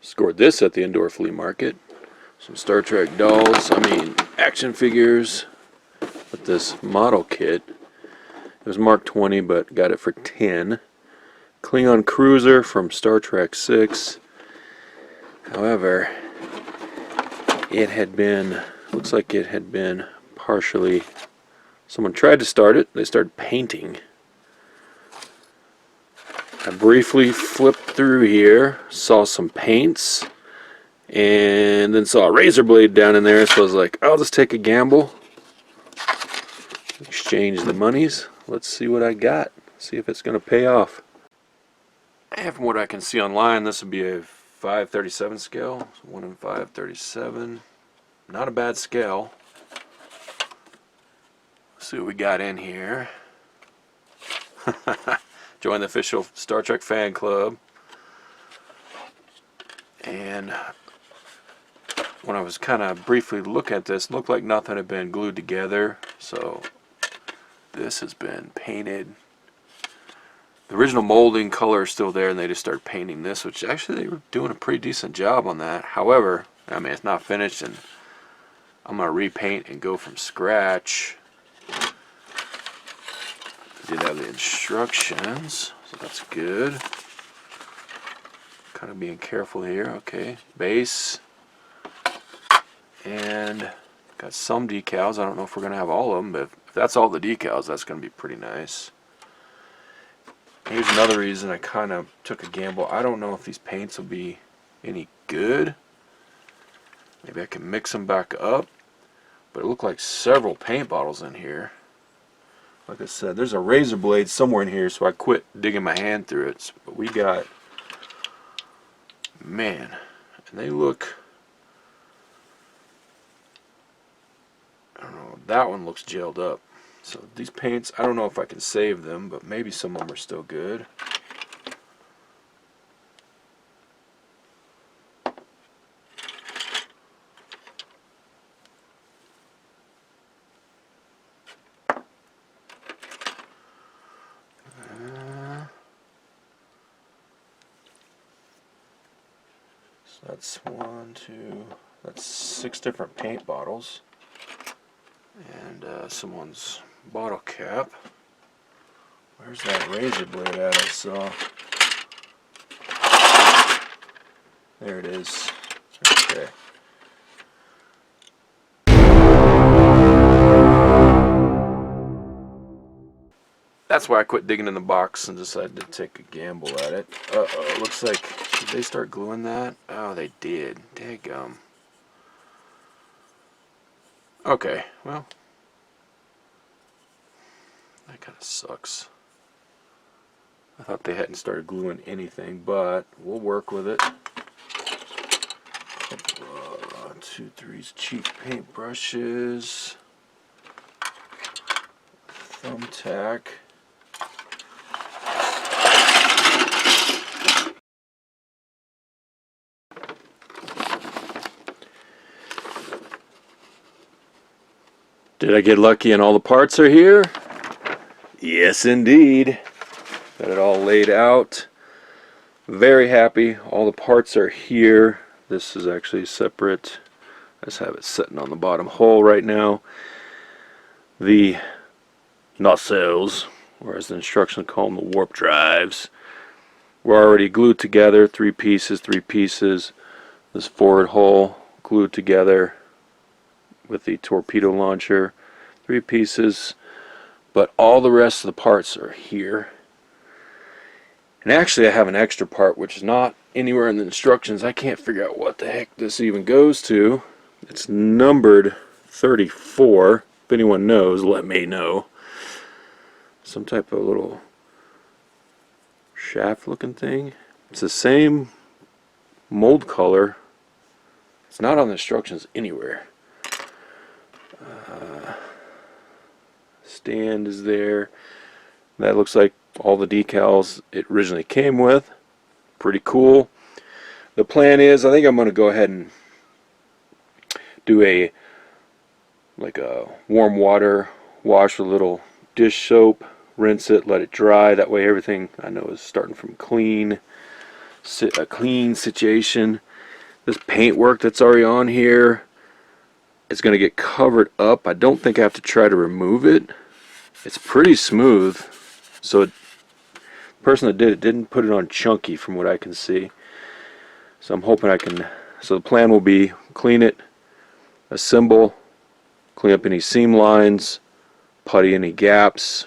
Scored this at the indoor flea market. Some Star Trek dolls, action figures with this model kit. It was marked 20, but got it for 10. Klingon cruiser from Star Trek 6. However, it had been, looks like it had been partially, someone tried to start it, they started painting. I briefly flipped through here, saw some paints, and then saw a razor blade down in there, so I was like, I'll just take a gamble. Exchange the monies. Let's see what I got. See if it's going to pay off. And from what I can see online, this would be a 5/37 scale. So 1 in 5/37. Not a bad scale. Let's see what we got in here. Join the official Star Trek fan club. And when I was kind of briefly looking at this, it looked like nothing had been glued together. So this has been painted. The original molding color is still there, and they just started painting this, which actually they were doing a pretty decent job on that. However, it's not finished, and I'm going to repaint and go from scratch. Did have the instructions, so that's good. Kind of being careful here. Okay, base, and got some decals. I don't know if we're going to have all of them, but if that's all the decals, that's going to be pretty nice. Here's another reason I kind of took a gamble. I don't know if these paints will be any good. Maybe I can mix them back up, but it looked like several paint bottles in here. Like I said, there's a razor blade somewhere in here, so I quit digging my hand through it. But we got, man, and they look, I don't know, that one looks gelled up. So these paints, I don't know if I can save them, but maybe some of them are still good. So that's that's 6 different paint bottles. And someone's bottle cap. Where's that razor blade at I saw? There it is. Okay. That's why I quit digging in the box and decided to take a gamble at it. Uh-oh, looks like, did they start gluing that? Oh, they did. Daggum. Okay, well, that kind of sucks. I thought they hadn't started gluing anything, but we'll work with it. 2, 3 cheap paint brushes, thumbtack. Did I get lucky and all the parts are here? Yes, indeed. Got it all laid out. Very happy. All the parts are here. This is actually separate. I just have it sitting on the bottom hole right now. The nacelles, or as the instructions call them, the warp drives, were already glued together. 3 pieces, 3 pieces. This forward hole glued together with the torpedo launcher, 3 pieces, but all the rest of the parts are here. And actually I have an extra part which is not anywhere in the instructions. I can't figure out what the heck this even goes to. It's numbered 34. If anyone knows, let me know. Some type of little shaft looking thing. It's the same mold color. It's not on the instructions anywhere. Stand is there. That looks like all the decals it originally came with. Pretty cool. The plan is, I think I'm going to go ahead and do a warm water wash with a little dish soap, rinse it, let it dry. That way everything I know is starting from a clean situation. This paintwork that's already on here is going to get covered up. I don't think I have to try to remove it. It's pretty smooth. So the person that did it didn't put it on chunky from what I can see. So I'm hoping I can, so the plan will be clean it, assemble, clean up any seam lines, putty any gaps,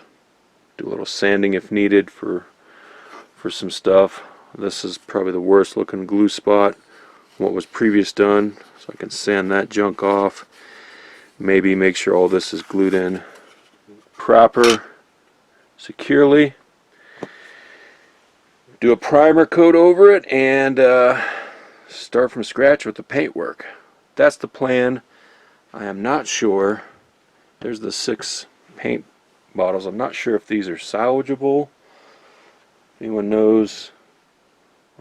do a little sanding if needed for some stuff. This is probably the worst looking glue spot, what was previous done, so I can sand that junk off. Maybe make sure all this is glued in proper, securely. Do a primer coat over it and start from scratch with the paintwork. That's the plan. I am not sure. There's the 6 paint bottles. I'm not sure if these are salvageable. If anyone knows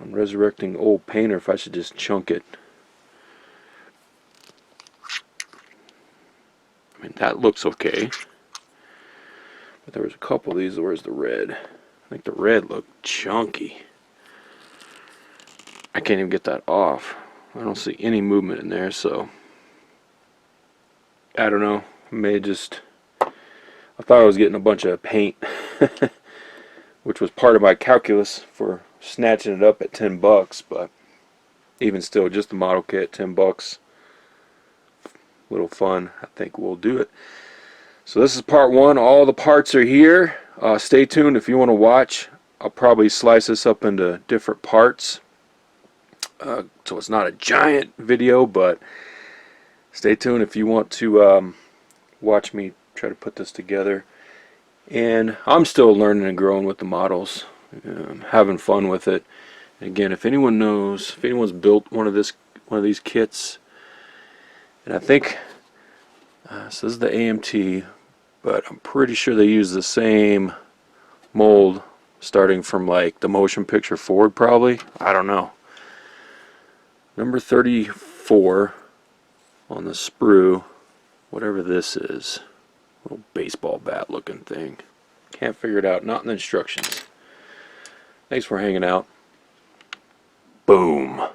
on resurrecting old paint, or if I should just chunk it. I mean, that looks okay. But there was a couple of these. Where's the red? I think the red looked chunky. I can't even get that off. I don't see any movement in there, so I don't know. I thought I was getting a bunch of paint, which was part of my calculus for snatching it up at $10, but even still, just the model kit, $10. Little fun. I think we'll do it. So this is part 1. All the parts are here. Stay tuned if you want to watch. I'll probably slice this up into different parts. So it's not a giant video, but stay tuned if you want to watch me try to put this together. And I'm still learning and growing with the models, having fun with it. And again, if anyone knows, if anyone's built one of these kits, and I think so this is the AMT, but I'm pretty sure they use the same mold starting from like the motion picture Ford, probably. I don't know. Number 34 on the sprue, whatever this is. Little baseball bat looking thing. Can't figure it out, not in the instructions. Thanks for hanging out. Boom.